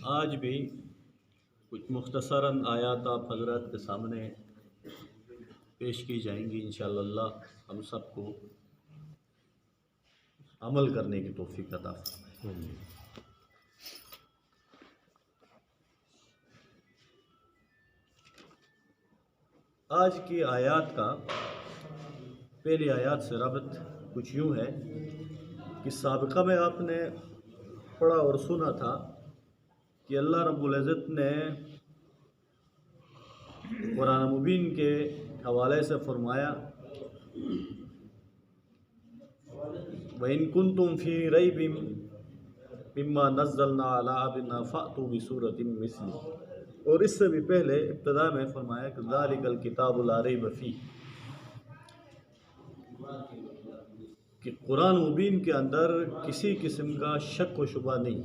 आज भी कुछ मुख्तसरन आयात आप हज़रत के सामने पेश की जाएंगी। इंशाअल्लाह हम सबको अमल करने की तौफीक अता फरमाए। आज की आयत का पहली आयत से रब्त कुछ यूँ है कि साबिक़ा में आपने पढ़ा और सुना था कि अल्लाह रब्बुल इज़्ज़त ने कुरान मुबीन के हवाले से फरमाया, वइन कुंतुम फ़ी रैबिम मिम्मा नज़्ज़लना अला अब्दिना फ़अतू बिसूरतिम मिस्ली। और इससे भी पहले इब्तिदा में फरमाया कि ज़ालिकल किताबु ला रैब फ़ीह, कि कुरान मुबीन के अंदर किसी किस्म का शक व शुबा नहीं।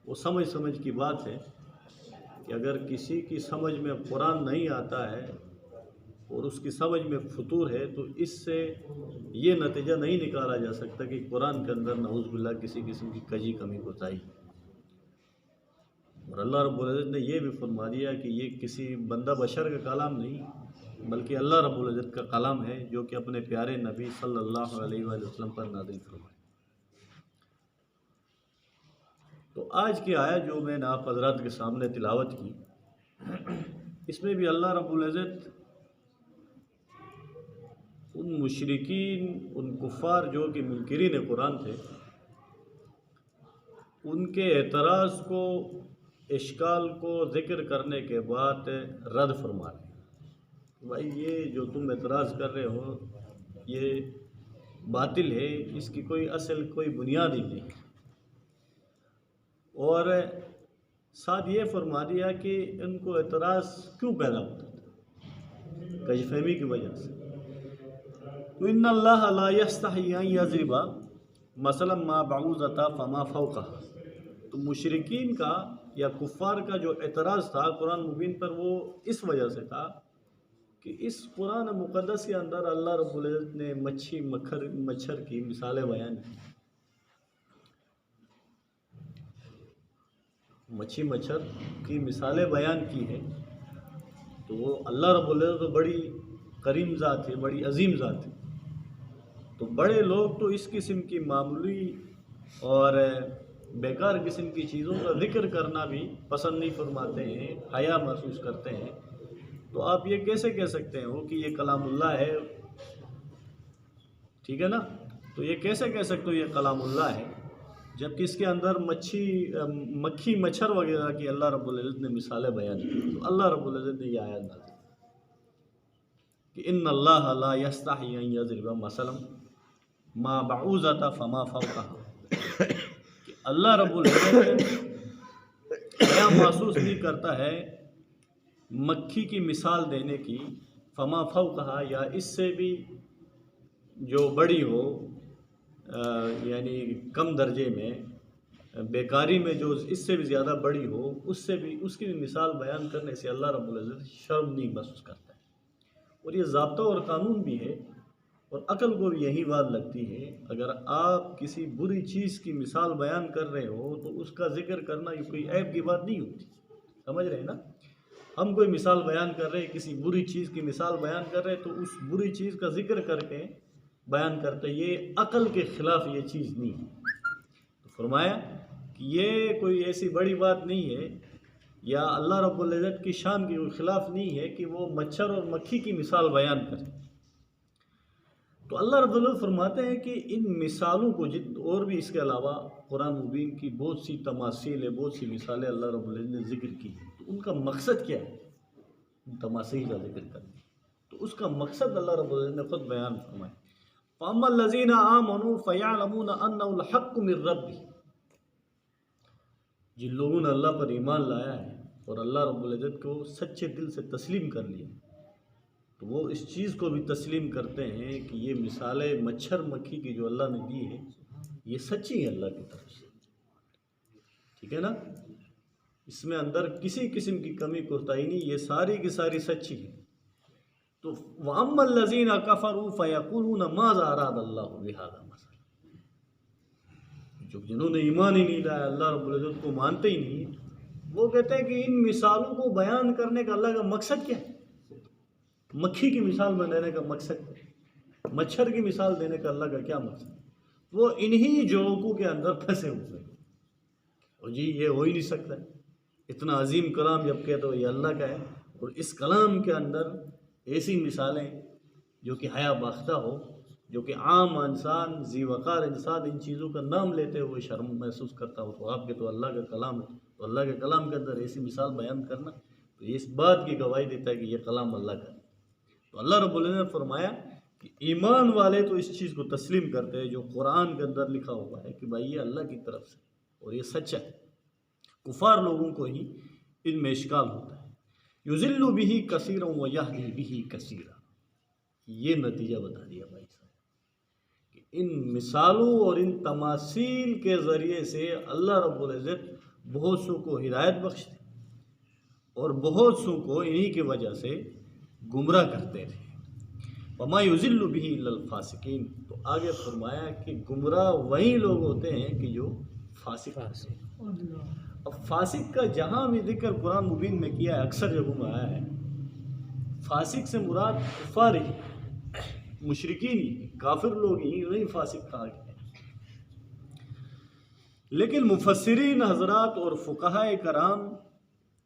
वो समझ की बात है कि अगर किसी की समझ में कुरान नहीं आता है और उसकी समझ में फतूर है तो इससे ये नतीजा नहीं निकाला जा सकता कि कुरान के अंदर नऊज़ बिल्लाह किसी किस्म की कजी कमी कोताही। और अल्लाह रब्बुल इज़्ज़त ने यह भी फरमा दिया कि ये किसी बंदा बशर का कलाम नहीं बल्कि अल्लाह रब्बुल इज़्ज़त का कलाम है जो कि अपने प्यारे नबी सल्लल्लाहु अलैहि वसल्लम पर नाज़िल फरमाया। तो आज की आयत जो मैंने आप हज़रात के सामने तिलावत की, इसमें भी अल्लाह रब्बुल इज़्ज़त उन मुशरिकीन, उन कुफ़ार जो कि मुनकिरीन कुरान थे, उनके एतराज़ को, इश्काल को ज़िक्र करने के बाद रद्द फरमा रहे। भाई ये जो तुम एतराज़ कर रहे हो ये बातिल है, इसकी कोई असल कोई बुनियाद ही नहीं। और साथ ये फरमा दिया कि इनको एतराज़ क्यों पैदा होता था, गजफहमी की वजह से। तो इन्नल्लाह ला यस्तही अन यज़रिबा मसलन मा बऊज़ता फमा फ़ौक़हा। तो मुशरिकीन का या कुफ़ार का जो एतराज़ था कुरान मुबीन पर, वो इस वजह से था कि इस कुरान मुक़द्दस के अंदर अल्लाह रब्बुल इज़्ज़त ने मच्छर की मिसालें बयान की। मच्छर की मिसालें बयान की है। तो वो अल्लाह रब्बुल इज़्ज़त तो बड़ी करीम ज़ात है, बड़ी अजीम ज़ात है। तो बड़े लोग तो इस किस्म की मामूली और बेकार किस्म की चीज़ों का जिक्र करना भी पसंद नहीं फरमाते हैं, हया महसूस करते हैं। तो आप ये कैसे कह सकते हो कि ये कलामुल्लाह है, ठीक है ना? तो ये कैसे कह सकते हो ये कलामुल्लाह है जबकि इसके अंदर मक्खी मच्छर वगैरह की अल्लाह रब्बुल इज़्ज़त ने मिसालें बयान की। तो अल्लाह रब्बुल इज़्ज़त ने यह आयत नाज़िल कि इन्नल्लाह ला यस्तही अन यज़रिबा मसलन मा बऊज़ता फमा फ़ौक़हा, कि अल्लाह रब्बुल इज़्ज़त हया महसूस नहीं करता है मक्खी की मिसाल देने की, फमा फ़ौक़हा या इससे भी जो बड़ी हो, यानी कम दर्जे में, बेकारी में जो इससे भी ज़्यादा बड़ी हो, उससे भी उसकी भी मिसाल बयान करने से अल्लाह रब्बुल इज़्ज़त शर्म नहीं महसूस करता है। और ये ज़ाब्ता और कानून भी है और अक़ल को भी यही बात लगती है। अगर आप किसी बुरी चीज़ की मिसाल बयान कर रहे हो तो उसका ज़िक्र करना ये कोई ऐब की बात नहीं होती। समझ रहे हैं ना? हम कोई मिसाल बयान कर रहे हैं, किसी बुरी चीज़ की मिसाल बयान कर रहे हैं, तो उस बुरी चीज़ का ज़िक्र करके बयान करते, ये अक़ल के ख़िलाफ़ ये चीज़ नहीं है। तो फरमाया कि ये कोई ऐसी बड़ी बात नहीं है या अल्लाह रब्बुल इज़्ज़त की शान की ख़िलाफ़ नहीं है कि वो मच्छर और मक्खी की मिसाल बयान करे। तो अल्लाह रब्बुल इज़्ज़त फरमाते हैं कि इन मिसालों को और भी इसके अलावा कुरान मुबीन की बहुत सी तमासील है, बहुत सी मिसालें अल्लाह रब्बुल इज़्ज़त ने ज़िक्र की। तो उनका मकसद क्या है तमासील का ज़िक्र करना? तो उसका मकसद अल्लाह रब्बुल इज़्ज़त ने खुद बयान फरमाया, फ़अम्मल लज़ीना आमनू फ़यअलमूना अन्नहुल हक़्क़ु मिर रब्बिह। जिन लोगों ने अल्लाह पर ईमान लाया है और अल्लाह रब्बुल इज़्ज़त को सच्चे दिल से तस्लीम कर लिया, तो वो इस चीज़ को भी तस्लीम करते हैं कि ये मिसालें मच्छर मक्खी की जो अल्लाह ने दी है ये सच्ची है अल्लाह की तरफ से, ठीक है ना? इसमें अंदर किसी किस्म की कमी कोताही नहीं, ये सारी की सारी सच्ची है। तो वअम्मल लज़ीना कफ़रू फ़यक़ूलूना माज़ा अरादल्लाहु बिहाज़ा मसला। जो जिन्होंने ईमान ही नहीं लाया, अल्लाह रब्बुल इज़्ज़त को मानते ही नहीं, वो कहते हैं कि इन मिसालों को बयान करने का अल्लाह का मकसद क्या है? मक्खी की मिसाल बनाने का मकसद क्या है? मच्छर की मिसाल देने का अल्लाह का क्या मकसद? वो इन्हीं जोकों के अंदर फंसे हुए हैं। और जी ये हो ही नहीं सकता, इतना अजीम कलाम जब कहते हो ये अल्लाह का है, और इस कलाम के अंदर ऐसी मिसालें जो कि हया बाख्ता हो, जो कि आम इंसान ज़ीवकार इंसान इन चीज़ों का नाम लेते हुए शर्म महसूस करता हो, तो आपके तो अल्लाह का कलाम है, तो अल्लाह के कलाम के अंदर ऐसी मिसाल बयान करना तो ये इस बात की गवाही देता है कि ये कलाम अल्लाह का है। तो अल्लाह रब्बुल इज़्ज़त ने फरमाया कि ईमान वाले तो इस चीज़ को तस्लीम करते हैं जो कुरान के अंदर लिखा हुआ है कि भाई ये अल्लाह की तरफ से और ये सच्चा है। कुफार लोगों को ही इनमें इश्काल होता है। युज़िल्लु बिही कसीरा व यहदी बिही कसीरा, ये नतीजा बता दिया भाई साहब कि इन मिसालों और इन तमासील के ज़रिए से अल्लाह रब्बुल इज़्ज़त बहुत सौ को हिदायत बख्शते और बहुत सौ को इन्हीं की वजह से गुमराह करते थे। वमा युज़िल्लु बिही इल्लल फासिकीन, तो आगे फरमाया कि गुमराह वही लोग होते हैं कि जो फासिक होते हैं। अब फासिक का जहाँ भी जिक्र कुरान मुबीन में किया है, अक्सर जगहों में आया है, फासिक से मुराद कुफार ही, मुशरिकीन ही, काफिर लोग ही, उन्हें फासिक कहा गया है। लेकिन मुफस्सिरीन हजरात और फुक़हा कराम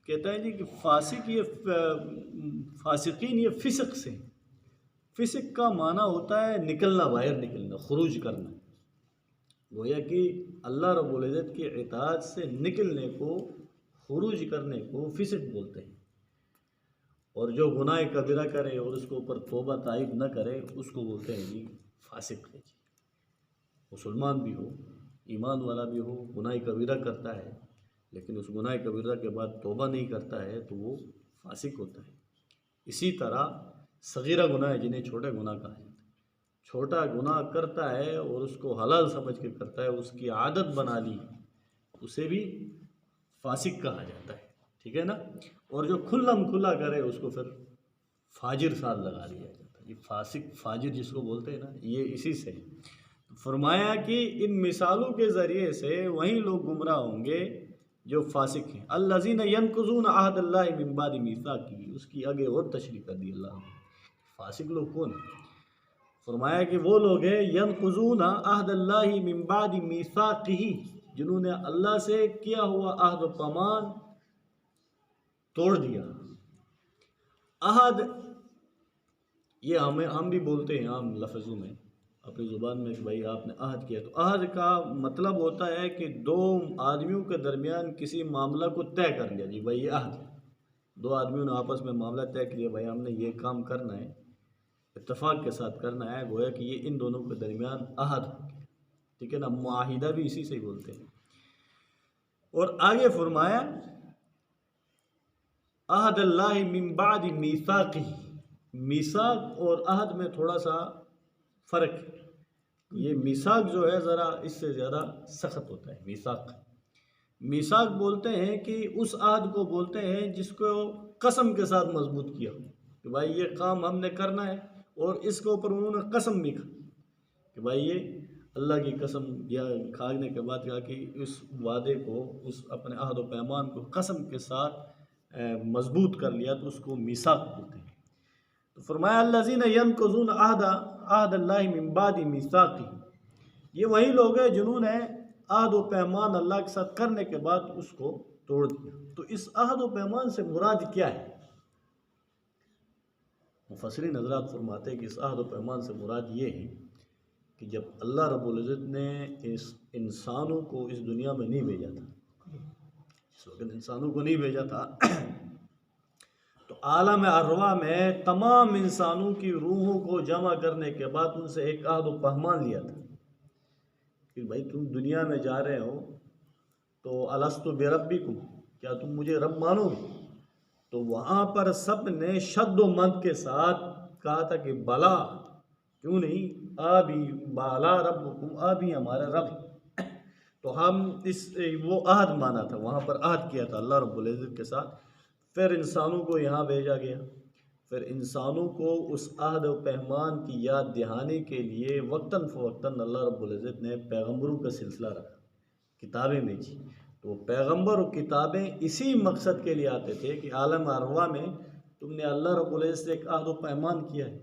कहते हैं जी कि फासिक ये फासिकीन ये फिसक से, फिसक का माना होता है निकलना, बाहर निकलना, खुरूज करना। गोया कि अल्लाह रब्बुल इज़्ज़त की इताअत से निकलने को, खुरूज करने को फिसक बोलते हैं। और जो गुनाह कबीरा करे और उसके ऊपर तौबा ताइब न करे उसको बोलते हैं जी फासिक है। मुसलमान भी हो, ईमान वाला भी हो, गुनाह कबीरा करता है लेकिन उस गुनाह कबीरा के बाद तौबा नहीं करता है तो वो फासिक होता है। इसी तरह सगीरा गुनाह जिन्हें छोटे गुनाह कहा जाता है, छोटा गुनाह करता है और उसको हलाल समझ के करता है, उसकी आदत बना ली, उसे भी फासिक कहा जाता है, ठीक है ना। और जो खुल्लम खुल्ला करे उसको फिर फाजिर साथ लगा दिया जाता है। ये फासिक फाजिर जिसको बोलते हैं ना, ये इसी से है। तो फरमाया कि इन मिसालों के ज़रिए से वही लोग गुमराह होंगे जो फासिक हैं। अल्लज़ीना यनकुज़ून अहदल्लाहि मिन बादि मीसाक़िही, उसकी आगे और तशरीह कर दी अल्लाह ने। फासिक लोग कौन है? फरमाया कि वो लोग हैं यनकुज़ून अहदल्लाहि मिन बादि मीसाक़िही, जिन्होंने अल्लाह से किया हुआ अहद व पैमान तोड़ दिया। अहद ये हम भी बोलते हैं आम लफ्ज़ों में अपनी ज़ुबान में कि भाई आपने अहद किया, तो अहद का मतलब होता है कि दो आदमियों के दरमियान किसी मामला को तय कर लिया जी भाई ये अहद है। दो आदमियों ने आपस में मामला तय किया भाई हमने ये काम करना है, इत्तेफाक के साथ करना है, गोया कि ये इन दोनों के दरमियान अहद हो गया, ठीक है ना। मुआहिदा भी इसी से ही बोलते हैं। और आगे फरमाया अहदल्लाहि मिन बादि मीसाक़िही, मीसाक और अहद में थोड़ा सा फ़र्क है। ये मीसाक जो है ज़रा इससे ज़्यादा सख्त होता है। मीसाक बोलते हैं कि उस अहद को बोलते हैं जिसको कसम के साथ मजबूत किया हो कि भाई ये काम हमने करना है, और इसके ऊपर उन्होंने कसम भी खा कि भाई ये अल्लाह की कसम या खाने के बाद कहा कि उस वादे को, उस अपने अहद व पैमान को कसम के साथ मजबूत कर लिया, तो उसको मीसाक बोलते हैं। तो फरमाया अल्लज़ीना यनकुज़ून अहदल्लाहि मिन बादि मीसाक़िही, ये वही लोग हैं जिन्होंने अहद व पैमान अल्लाह के साथ करने के बाद उसको तोड़ दिया। तो इस अहद व पैमान से मुराद क्या है? मुफस्सिरीन हज़रात फरमाते हैं कि इस अहद व पैमान से मुराद ये है कि जब अल्लाह रब्बुल इज़्ज़त ने इस इंसानों को इस दुनिया में नहीं भेजा था, जिस वक्त इंसानों को नहीं भेजा था तो आलम अरवा में तमाम इंसानों की रूहों को जमा करने के बाद उनसे एक अहद व पैमान लिया था कि भाई तुम दुनिया में जा रहे हो तो अलस्तु बिरब्बिकुम, क्या तुम मुझे रब मानोगे? तो वहाँ पर सब ने शद्द व मद के साथ कहा था कि बला, क्यों नहीं, अभी बाला रब्बुकुम, अभी हमारा रब। तो हम इस वो अहद माना था, वहाँ पर अहद किया था अल्लाह रब्बुल इज़्ज़त के साथ। फिर इंसानों को यहाँ भेजा गया, फिर इंसानों को उस अहद व पैमान की याद दहानी के लिए वक्तन फ़वक्तन अल्लाह रब्बुल इज़्ज़त ने पैगम्बरों का सिलसिला रखा। किताबें भेजी। तो पैगंबर और किताबें इसी मकसद के लिए आते थे कि आलम अरवा में तुमने अल्लाह रब्बुल इज़्ज़त से एक अहद व पैमान किया है,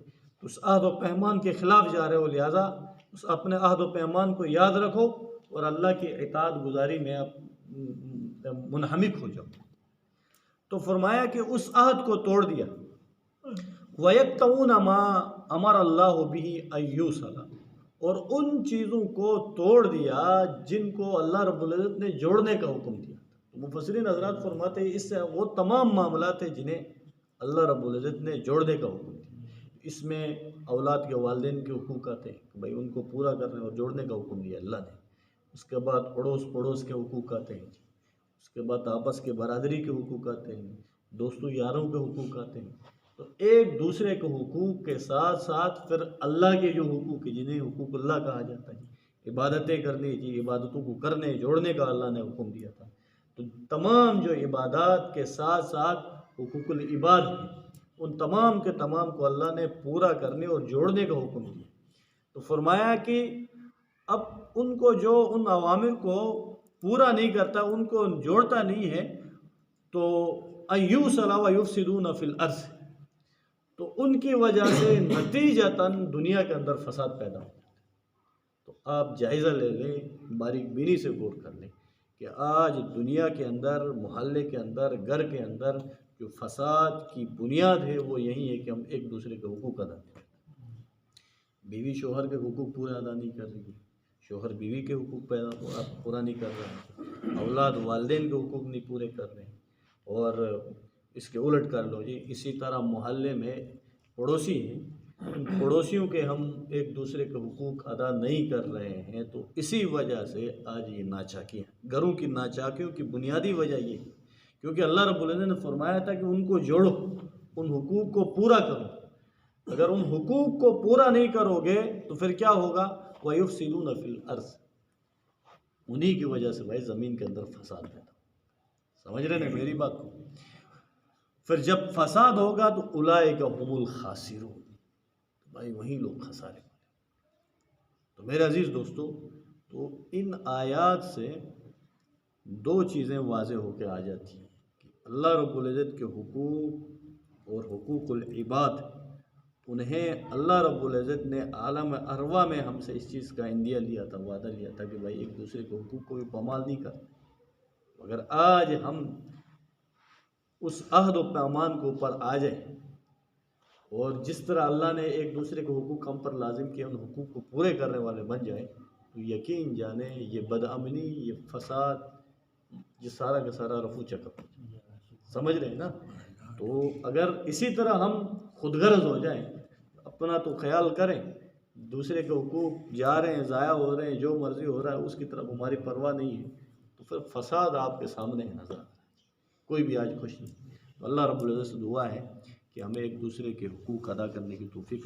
तो उस अहद व पैमान के ख़िलाफ़ जा रहे हो, लिहाजा उस अपने अहद व पैमान को याद रखो और अल्लाह की इताअत गुज़ारी में आप मुनहमिक हो जाओ। तो फरमाया कि उस अहद को तोड़ दिया। वयक्तऊन मा अमर अल्लाह बिही अय्यूसला, और उन चीज़ों को तोड़ दिया जिनको अल्लाह रब्बुल इज़्ज़त ने जोड़ने का हुक्म दिया। तो मुफस्सिरीन हज़रात फरमाते हैं इससे वो तमाम मामलात हैं जिन्हें अल्लाह रब्बुल इज़्ज़त ने जोड़ने का हुक्म दिया। इसमें औलाद के वालिदैन के हुकूक आते हैं कि भाई उनको पूरा करने और जोड़ने का हुक्म दिया अल्लाह ने। उसके बाद अड़ोस पड़ोस के हुकूक आते हैं, उसके बाद आपस के बरादरी के हुकूक आते हैं, दोस्तों यारों के हुकूक आते हैं। तो एक दूसरे के हुकूक के साथ साथ फिर अल्लाह के जो हुकूक है जिन्हें हुकूकुल्लाह कहा जाता है, इबादतें करनी चाहिए, इबादतों को करने जोड़ने का अल्लाह ने हुक्म दिया था। तो तमाम जो इबादत के साथ साथ हुकूकुल इबाद हैं, उन तमाम के तमाम को अल्लाह ने पूरा करने और जोड़ने का हुक्म दिया। तो फरमाया कि अब उनको जो उन अवामिर को पूरा नहीं करता, उनको जोड़ता नहीं है, तो अय्यूसला व युफ़सिदून फ़िल अर्ज़, तो उनकी वजह से नतीजतन दुनिया के अंदर फसाद पैदा हो। तो आप जायज़ा ले लें, बारीक बीनी से गौर कर लें कि आज दुनिया के अंदर, मोहल्ले के अंदर, घर के अंदर जो फसाद की बुनियाद है वो यही है कि हम एक दूसरे के हुकूक अदा करें। बीवी शोहर के हुकूक पूरे अदा नहीं कर रही है, शोहर बीवी के हुकूक पूरा नहीं कर रहा है, औलाद वालिदैन के हुकूक नहीं पूरे कर रहे हैं। और इसके उलट कर लो जी, इसी तरह मोहल्ले में पड़ोसी हैं, उन पड़ोसियों के हम एक दूसरे के हुकूक अदा नहीं कर रहे हैं। तो इसी वजह से आज ये नाचाकियाँ, घरों की नाचाकियों की बुनियादी वजह ये, क्योंकि अल्लाह रब्बुल इज़्ज़त ने फरमाया था कि उनको जोड़ो, उन हुकूक को पूरा करो। अगर उन हुकूक को पूरा नहीं करोगे तो फिर क्या होगा, वयुफ़सिदून फ़िल अर्ज़, उन्हीं की वजह से भाई ज़मीन के अंदर फसाद पैदा। समझ रहे ना मेरी बात को? फिर जब फसाद होगा तो उलाइका हुमुल खासिरून, भाई वही लोग खसारे वाले। तो मेरे अजीज़ दोस्तों, तो इन आयात से दो चीज़ें वाज़े होकर आ जाती हैं कि अल्लाह रब्बुल इज़्ज़त के हुकूक और हुकूकुल इबाद, उन्हें अल्लाह रब्बुल इज़्ज़त ने आलम अरवा में हमसे इस चीज़ का इंदिया लिया था, वादा लिया था कि भाई एक दूसरे के हुकूक को भी पामाल नहीं कर। अगर आज हम उस अहद व पैमान के ऊपर आ जाए और जिस तरह अल्लाह ने एक दूसरे के हुकूक हम पर लाजिम किए उन हुकूक को पूरे करने वाले बन जाए, तो यकीन जाने ये बदअमनी, ये फसाद, ये सारा का सारा रफू चकप। समझ रहे हैं ना? तो अगर इसी तरह हम खुदगर्ज हो जाएं, अपना तो ख्याल करें, दूसरे के हुकूक जा रहे हैं, ज़ाया हो रहे हैं, जो मर्ज़ी हो रहा है उसकी तरफ हमारी परवाह नहीं है, तो फिर फसाद आपके सामने है नज़र, कोई भी आज खुश नहीं। तो अल्लाह रब्बुल इज़्ज़त से दुआ है कि हमें एक दूसरे के हुकूक अदा करने की तौफ़ीक